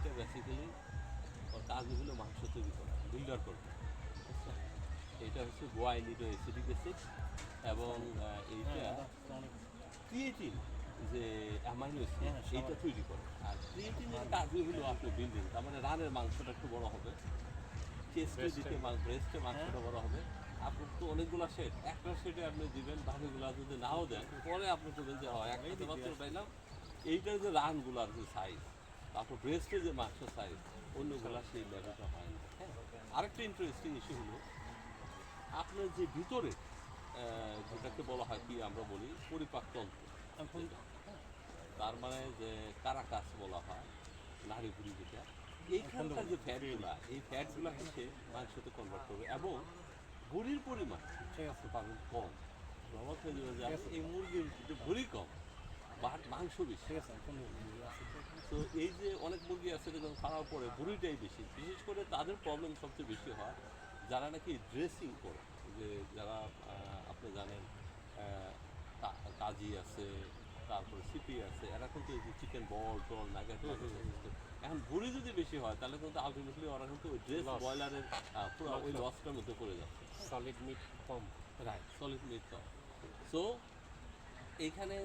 এইটা বেসিক্যালি ওর কাজ হলো মাংস তৈরি করা, বিল্ডার করবে। আচ্ছা, এটা হচ্ছে গোয়াইনিডো অ্যাসিডিক অ্যাসিড এবং এইটা ক্রিয়েটিন যে অ্যামাইনো অ্যাসিড এইটা তৈরি করে। আর ক্রিয়েটিনের কাজই হলো আপনি বিল্ডিং, তার মানে রানের মাংসটা একটু বড় হবে, চেস্টের দিকে ব্রেস্টে মাংসটা বড় হবে। আপনার তো অনেকগুলো সেট, একটা সেটে আপনি দিবেন, বাকিগুলো যদি নাও দেন পরে আপনি করবেন যে হয় একটা মাত্র পাইলাম। এইটার যে রানগুলার যে সাইজ, তারপর ব্রেস্টের যে মাংস সাইজ, অন্যগুলা সেই লেভেলটা হয় না। হ্যাঁ, আরেকটা ইন্টারেস্টিং ইস্যু হলো আপনার যে ভিতরে যেটাকে বলা হয় কি আমরা বলি পরিপাকতন্ত্র, তার মানে যে কারাকাস বলা হয়, নাড়ি ভুড়ি যেটা, এইখানকার যে ফ্যাটগুলা, এই ফ্যাটগুলা হচ্ছে মাংসতে কনভার্ট করবে এবং ভুড়ির পরিমাণ ঠিক আছে পাবেন কম। নবাব হয়ে যাবে যে এই মুরগির যে ভুড়ি কম বাট মাংস বেশি, ঠিক আছে। তো এই যে অনেক মুরগি আছে যখন খাওয়ার পরে ভুড়িটাই বেশি, বিশেষ করে তাদের প্রবলেম সবচেয়ে বেশি হয় যারা নাকি ড্রেসিং করে, যে যারা আপনি জানেন কাজী আছে, তারপরে সিপি আছে, এরা কিন্তু এই যে চিকেন বল টল নাগেট, এখন ভুড়ি যদি বেশি হয় তাহলে কিন্তু আলটিমেটলি ওরা কিন্তু ওই ড্রেস ব্রয়লারের পুরো ওই লসটার মধ্যে পড়ে যাচ্ছে। সলিড মিট কম, রাইট, সলিড মিট কম। সো এইখানে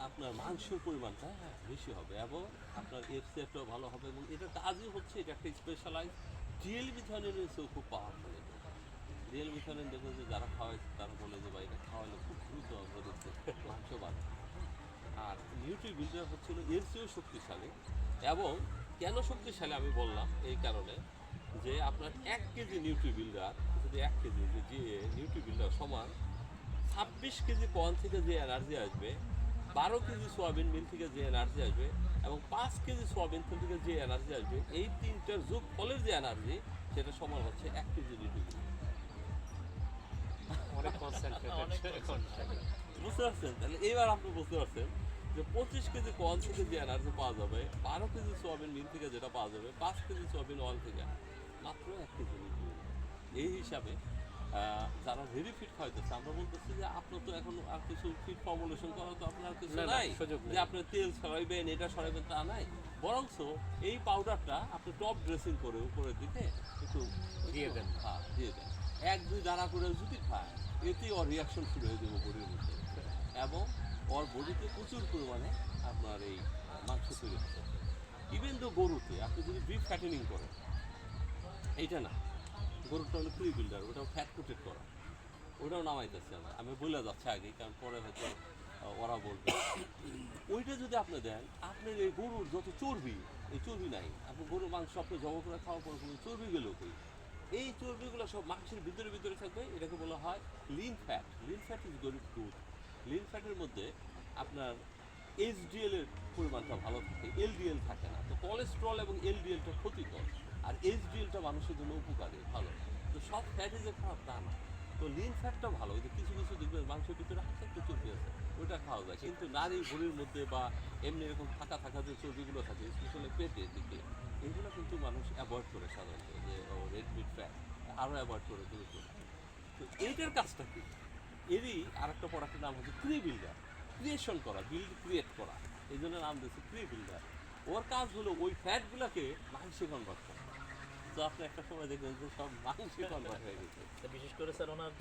আপনার মাংসের পরিমাণটা বেশি হবে এবং আপনার এফসেটটাও ভালো হবে এবং এটার কাজই হচ্ছে এটা একটা স্পেশালাইজ ডিএল মিথানিনের খুব পাওয়ারফুল। এটা ডিএল মিথানিন দেখবেন যে যারা খাওয়ায় তারা বলে যে বা এটা খাওয়ালে খুব দ্রুত আমরা দেখতে মাংস বাড়ে। আর নিউট্রি বিল্ডার হচ্ছিল এর চেয়েও শক্তিশালী। এবং কেন শক্তিশালী আমি বললাম এই কারণে যে আপনার 1 কেজি নিউট্রি বিল্ডার, যদি 1 কেজি যে নিউট্রি বিল্ডার সমান 26 কেজি কর্ন থেকে যে এনার্জি আসবে, 12 কেজি সোয়াবিন মিল থেকে যে এনার্জি আসবে এবং 5 কেজি সোয়াবিন তেল থেকে যে এনার্জি আসবে, এই তিনটার যোগ ফলের যে এনার্জি সেটা সমান হচ্ছে 1 কেজি নিউট্রি বিল্ডার। অনেক কনসেন্ট্রেটেড। বুঝতে পারছেন? তাহলে এবার আপনি বুঝতে পারছেন যে 25 কেজি কর্ন থেকে যে এনার্জি পাওয়া যাবে, 12 কেজি সোয়াবিন মিল থেকে যেটা পাওয়া যাবে, 5 কেজি সোয়াবিন অয়েল থেকে মাত্র 1 কেজি নিউট্রি বিল্ডার। এই হিসাবে যারা ভেরি ফিট খাওয়াইতেছে, আমরা বলতেছি যে আপনার তো এখন আর কিছু ফিট ফর্মুলেশন করার তো আপনার কিছু নাই, যে আপনি তেল সরাইবেন এটা সরাইবেন তা নাই। বরংস এই পাউডারটা আপনি টপ ড্রেসিং করে উপরের দিকে একটু দিয়ে দেন। হ্যাঁ, দিয়ে দেন। 1-2 দানা করে যদি খায়, এতেই ওর রিয়াকশন শুরু হয়ে যাবে বডির মধ্যে এবং ওর বডিতে প্রচুর পরিমাণে আপনার এই মাংস তৈরি হচ্ছে। ইভেন তো গরুতে আপনি যদি বিফ ফ্যাটেনিং করেন, এইটা না, গরুটা হলো প্রি বিল্ডার, ওটাও ফ্যাট কোটেড করা, ওটাও নামাইতেছে আমি বলে যাচ্ছি আগে, কারণ পরে হয়তো ওরা বলবে। ওইটা যদি আপনি দেন, আপনার এই গরুর যত চর্বি, এই চর্বি নাই, আপনি গরুর মাংস আপনি জব করে খাওয়ার পর কোনো চর্বি গেল কই, এই চর্বিগুলো সব মাংসের ভিতরে ভিতরে থাকবে। এটাকে বলা হয় lean fat. Lean fat is very good. Lean ফ্যাটের মধ্যে আপনার এইচডিএল এর পরিমাণটা ভালো থাকে, এলডিএল থাকে না। তো কোলেস্ট্রল এবং এলডিএলটা ক্ষতিকর, আর এইচডিএলটা মানুষের জন্য উপকারী, ভালো। তো সব ফ্যাটই যে খারাপ তা না। তো লিন ফ্যাটটা ভালো, ওই যে কিছু কিছু দেখবেন মাংসের ভিতরে হালকা একটু চর্বি আছে, ওইটা খাওয়া যায়। কিন্তু নারী ভুঁড়ির মধ্যে বা এমনি এরকম থাকা যে চর্বিগুলো থাকে, স্পেশালি পেটের দিকে, এগুলো কিন্তু মানুষ অ্যাভয়েড করে সাধারণত, যে রেড মিট ফ্যাট আরও অ্যাভয়েড করে দ্রুত। তো এইটার কাজটা কি? এরই আরেকটা প্রোডাক্টের নাম হচ্ছে ক্রি বিল্ডার, ক্রিয়েশন করা, ক্রিয়েট করা, এই জন্য নাম দিয়েছে ক্রি বিল্ডার। ওর কাজ হলো ওই ফ্যাটগুলোকে মাংসে কনভার্ট করা। তো আপনি একটা সময় দেখবেন যে সব মাংসে কনভার্ট হয়ে গেছে। বিশেষ করে স্যার ওনার